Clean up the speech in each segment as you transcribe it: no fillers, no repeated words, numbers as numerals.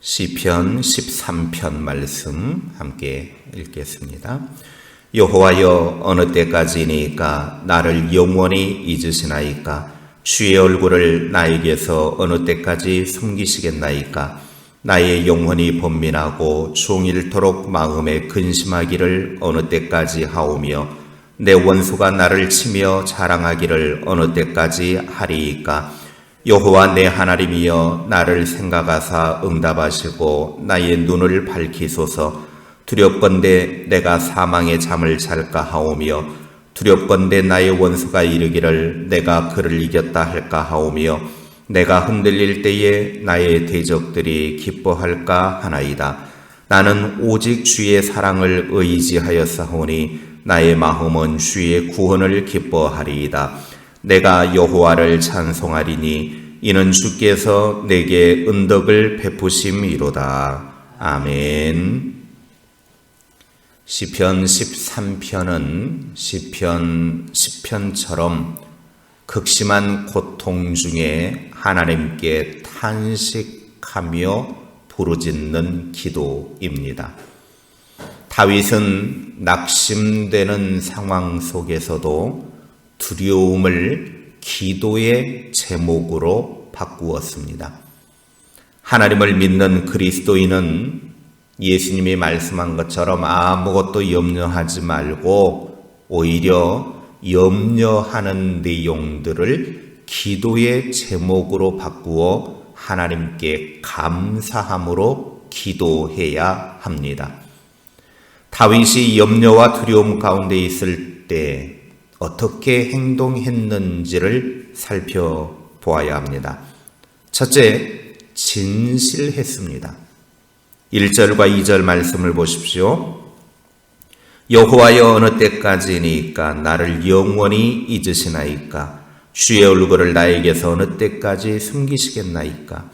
시편 13편 말씀 함께 읽겠습니다. 여호와여, 어느 때까지니까 나를 영원히 잊으시나이까? 주의 얼굴을 나에게서 어느 때까지 숨기시겠나이까? 나의 영혼이 번민하고 종일토록 마음에 근심하기를 어느 때까지 하오며 내 원수가 나를 치며 자랑하기를 어느 때까지 하리이까? 여호와 내 하나님이여, 나를 생각하사 응답하시고 나의 눈을 밝히소서. 두렵건대 내가 사망의 잠을 잘까 하오며 두렵건대 나의 원수가 이르기를 내가 그를 이겼다 할까 하오며 내가 흔들릴 때에 나의 대적들이 기뻐할까 하나이다. 나는 오직 주의 사랑을 의지하였사오니 나의 마음은 주의 구원을 기뻐하리이다. 내가 여호와를 찬송하리니 이는 주께서 내게 은덕을 베푸심이로다. 아멘. 시편 13편은 시편 10편처럼 극심한 고통 중에 하나님께 탄식하며 부르짖는 기도입니다. 다윗은 낙심되는 상황 속에서도 두려움을 기도의 제목으로 바꾸었습니다. 하나님을 믿는 그리스도인은 예수님이 말씀한 것처럼 아무것도 염려하지 말고 오히려 염려하는 내용들을 기도의 제목으로 바꾸어 하나님께 감사함으로 기도해야 합니다. 다윗이 염려와 두려움 가운데 있을 때 어떻게 행동했는지를 살펴보아야 합니다. 첫째, 진실했습니다. 1절과 2절 말씀을 보십시오. 여호와여, 어느 때까지니까 나를 영원히 잊으시나이까? 주의 얼굴을 나에게서 어느 때까지 숨기시겠나이까?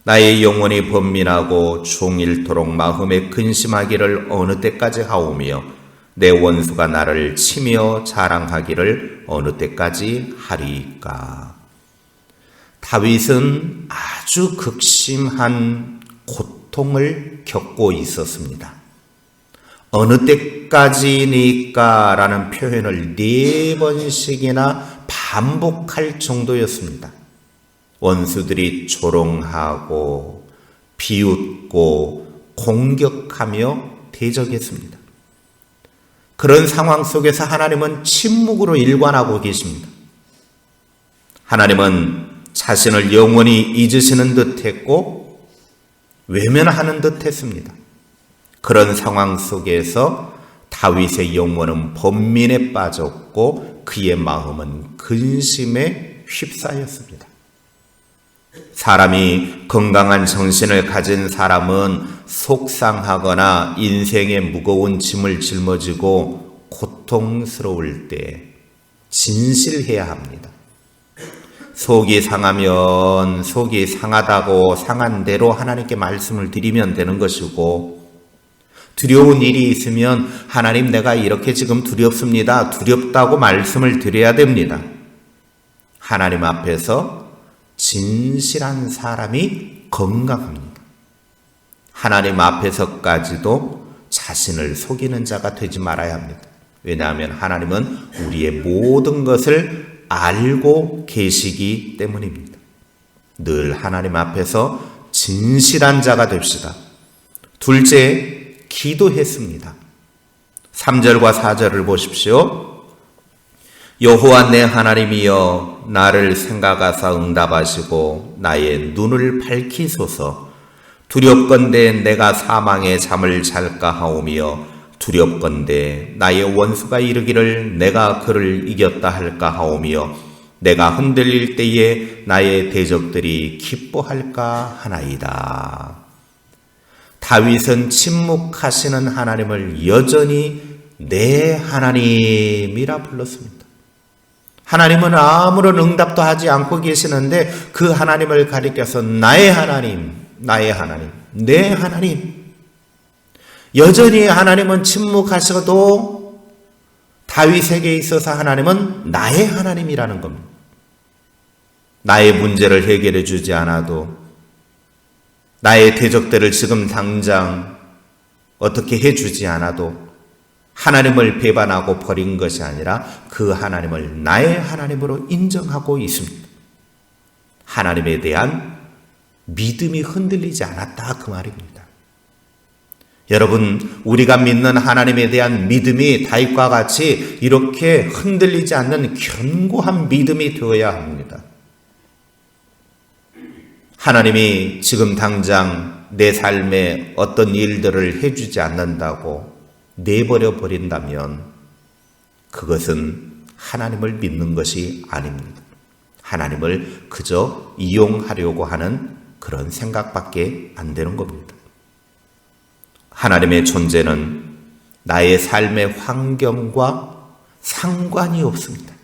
나의 영혼이 번민하고 종일토록 마음에 근심하기를 어느 때까지 하오며 내 원수가 나를 치며 자랑하기를 어느 때까지 하리이까? 다윗은 아주 극심한 고통을 겪고 있었습니다. 어느 때까지니까 라는 표현을 4번씩이나 반복할 정도였습니다. 원수들이 조롱하고 비웃고 공격하며 대적했습니다. 그런 상황 속에서 하나님은 침묵으로 일관하고 계십니다. 하나님은 자신을 영원히 잊으시는 듯 했고 외면하는 듯 했습니다. 그런 상황 속에서 다윗의 영혼은 번민에 빠졌고 그의 마음은 근심에 휩싸였습니다. 사람이 건강한 정신을 가진 사람은 속상하거나 인생의 무거운 짐을 짊어지고 고통스러울 때 진실해야 합니다. 속이 상하면 속이 상하다고 상한 대로 하나님께 말씀을 드리면 되는 것이고, 두려운 일이 있으면 하나님, 내가 이렇게 지금 두렵습니다. 두렵다고 말씀을 드려야 됩니다. 하나님 앞에서 진실한 사람이 건강합니다. 하나님 앞에서까지도 자신을 속이는 자가 되지 말아야 합니다. 왜냐하면 하나님은 우리의 모든 것을 알고 계시기 때문입니다. 늘 하나님 앞에서 진실한 자가 됩시다. 둘째, 기도했습니다. 3절과 4절을 보십시오. 여호와 내 하나님이여, 나를 생각하사 응답하시고 나의 눈을 밝히소서. 두렵건대 내가 사망의 잠을 잘까 하오며 두렵건대 나의 원수가 이르기를 내가 그를 이겼다 할까 하오며 내가 흔들릴 때에 나의 대적들이 기뻐할까 하나이다. 다윗은 침묵하시는 하나님을 여전히 내 하나님이라 불렀습니다. 하나님은 아무런 응답도 하지 않고 계시는데 그 하나님을 가리켜서 나의 하나님, 나의 하나님, 내 하나님. 여전히 하나님은 침묵하셔도 다윗에게 있어서 하나님은 나의 하나님이라는 겁니다. 나의 문제를 해결해 주지 않아도 나의 대적들을 지금 당장 어떻게 해주지 않아도 하나님을 배반하고 버린 것이 아니라 그 하나님을 나의 하나님으로 인정하고 있습니다. 하나님에 대한 믿음이 흔들리지 않았다 그 말입니다. 여러분, 우리가 믿는 하나님에 대한 믿음이 다윗과 같이 이렇게 흔들리지 않는 견고한 믿음이 되어야 합니다. 하나님이 지금 당장 내 삶에 어떤 일들을 해주지 않는다고 내버려 버린다면 그것은 하나님을 믿는 것이 아닙니다. 하나님을 그저 이용하려고 하는 그런 생각밖에 안 되는 겁니다. 하나님의 존재는 나의 삶의 환경과 상관이 없습니다.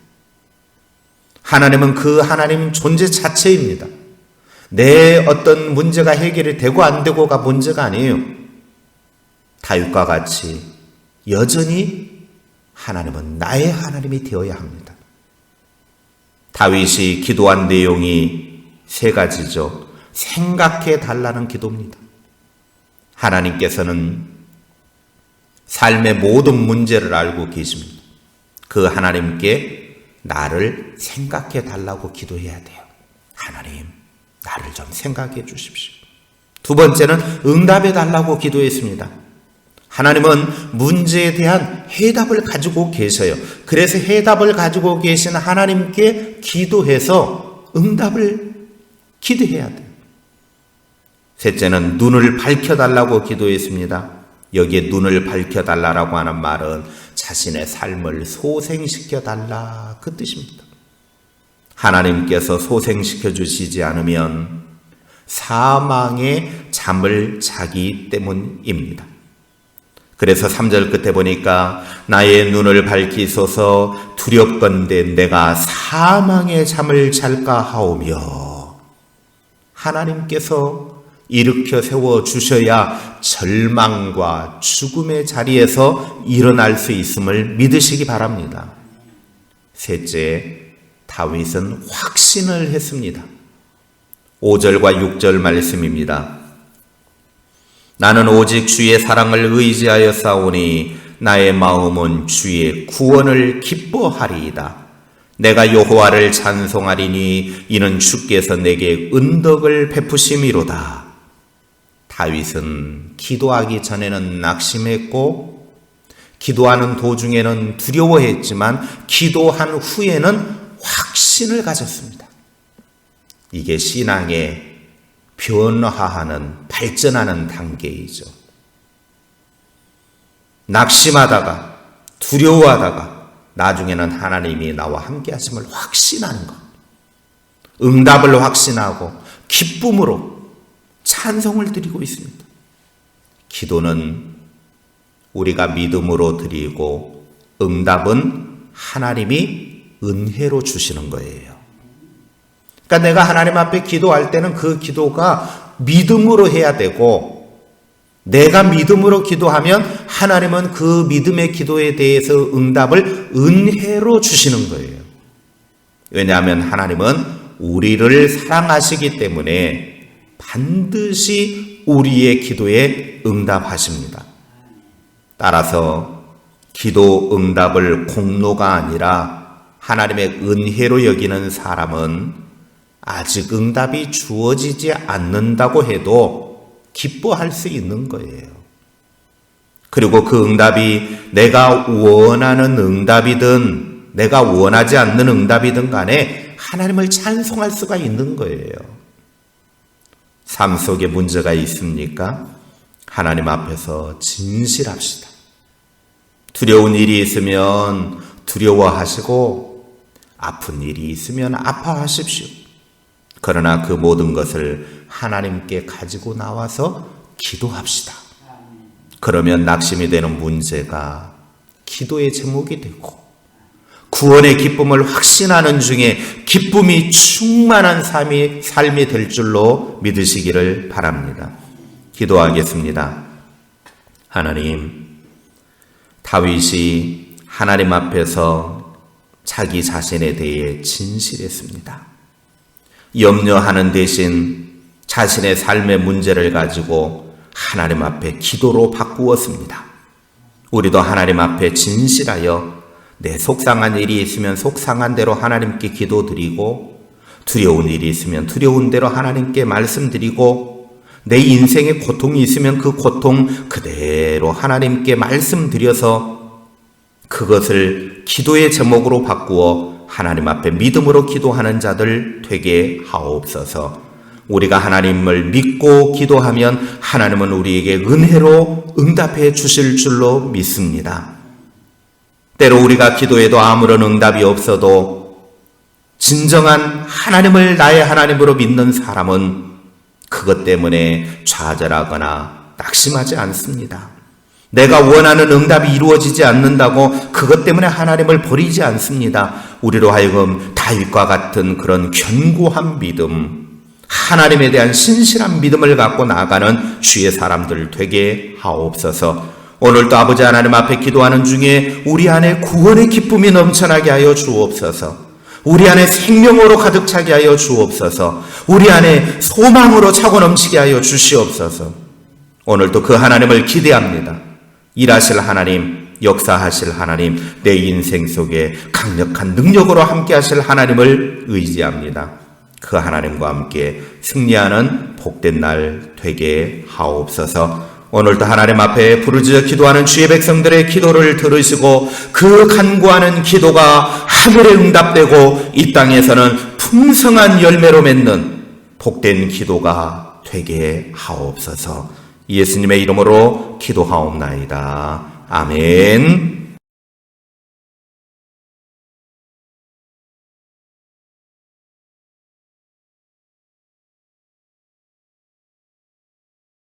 하나님은 그 하나님 존재 자체입니다. 내 어떤 문제가 해결이 되고 안 되고가 문제가 아니에요. 다윗과 같이 여전히 하나님은 나의 하나님이 되어야 합니다. 다윗이 기도한 내용이 세 가지죠. 생각해 달라는 기도입니다. 하나님께서는 삶의 모든 문제를 알고 계십니다. 그 하나님께 나를 생각해 달라고 기도해야 돼요. 하나님, 나를 좀 생각해 주십시오. 두 번째는 응답해 달라고 기도했습니다. 하나님은 문제에 대한 해답을 가지고 계셔요. 그래서 해답을 가지고 계신 하나님께 기도해서 응답을 기도해야 돼요. 셋째는 눈을 밝혀달라고 기도했습니다. 여기에 눈을 밝혀달라고 하는 말은 자신의 삶을 소생시켜달라 그 뜻입니다. 하나님께서 소생시켜 주시지 않으면 사망의 잠을 자기 때문입니다. 그래서 3절 끝에 보니까 나의 눈을 밝히소서 두렵건대 내가 사망의 잠을 잘까 하오며 하나님께서 일으켜 세워 주셔야 절망과 죽음의 자리에서 일어날 수 있음을 믿으시기 바랍니다. 셋째, 다윗은 확신을 했습니다. 5절과 6절 말씀입니다. 나는 오직 주의 사랑을 의지하여 싸우니 나의 마음은 주의 구원을 기뻐하리이다. 내가 여호와를 찬송하리니 이는 주께서 내게 은덕을 베푸심이로다. 다윗은 기도하기 전에는 낙심했고 기도하는 도중에는 두려워했지만 기도한 후에는 확신을 가졌습니다. 이게 신앙의 변화하는 발전하는 단계이죠. 낙심하다가 두려워하다가 나중에는 하나님이 나와 함께 하심을 확신하는 것. 응답을 확신하고 기쁨으로 찬송을 드리고 있습니다. 기도는 우리가 믿음으로 드리고 응답은 하나님이 은혜로 주시는 거예요. 그러니까 내가 하나님 앞에 기도할 때는 그 기도가 믿음으로 해야 되고 내가 믿음으로 기도하면 하나님은 그 믿음의 기도에 대해서 응답을 은혜로 주시는 거예요. 왜냐하면 하나님은 우리를 사랑하시기 때문에 반드시 우리의 기도에 응답하십니다. 따라서 기도 응답을 공로가 아니라 하나님의 은혜로 여기는 사람은 아직 응답이 주어지지 않는다고 해도 기뻐할 수 있는 거예요. 그리고 그 응답이 내가 원하는 응답이든 내가 원하지 않는 응답이든 간에 하나님을 찬송할 수가 있는 거예요. 삶 속에 문제가 있습니까? 하나님 앞에서 진실합시다. 두려운 일이 있으면 두려워하시고 아픈 일이 있으면 아파하십시오. 그러나 그 모든 것을 하나님께 가지고 나와서 기도합시다. 그러면 낙심이 되는 문제가 기도의 제목이 되고 구원의 기쁨을 확신하는 중에 기쁨이 충만한 삶이 될 줄로 믿으시기를 바랍니다. 기도하겠습니다. 하나님, 다윗이 하나님 앞에서 자기 자신에 대해 진실했습니다. 염려하는 대신 자신의 삶의 문제를 가지고 하나님 앞에 기도로 바꾸었습니다. 우리도 하나님 앞에 진실하여 내 속상한 일이 있으면 속상한 대로 하나님께 기도드리고, 두려운 일이 있으면 두려운 대로 하나님께 말씀드리고, 내 인생에 고통이 있으면 그 고통 그대로 하나님께 말씀드려서 그것을 기도의 제목으로 바꾸어 하나님 앞에 믿음으로 기도하는 자들 되게 하옵소서. 우리가 하나님을 믿고 기도하면 하나님은 우리에게 은혜로 응답해 주실 줄로 믿습니다. 때로 우리가 기도해도 아무런 응답이 없어도 진정한 하나님을 나의 하나님으로 믿는 사람은 그것 때문에 좌절하거나 낙심하지 않습니다. 내가 원하는 응답이 이루어지지 않는다고 그것 때문에 하나님을 버리지 않습니다. 우리로 하여금 다윗과 같은 그런 견고한 믿음, 하나님에 대한 신실한 믿음을 갖고 나아가는 주의 사람들 되게 하옵소서. 오늘도 아버지 하나님 앞에 기도하는 중에 우리 안에 구원의 기쁨이 넘쳐나게 하여 주옵소서. 우리 안에 생명으로 가득 차게 하여 주옵소서. 우리 안에 소망으로 차고 넘치게 하여 주시옵소서. 오늘도 그 하나님을 기대합니다. 일하실 하나님, 역사하실 하나님, 내 인생 속에 강력한 능력으로 함께 하실 하나님을 의지합니다. 그 하나님과 함께 승리하는 복된 날 되게 하옵소서. 오늘도 하나님 앞에 부르짖어 기도하는 주의 백성들의 기도를 들으시고 그 간구하는 기도가 하늘에 응답되고 이 땅에서는 풍성한 열매로 맺는 복된 기도가 되게 하옵소서. 예수님의 이름으로 기도하옵나이다. 아멘.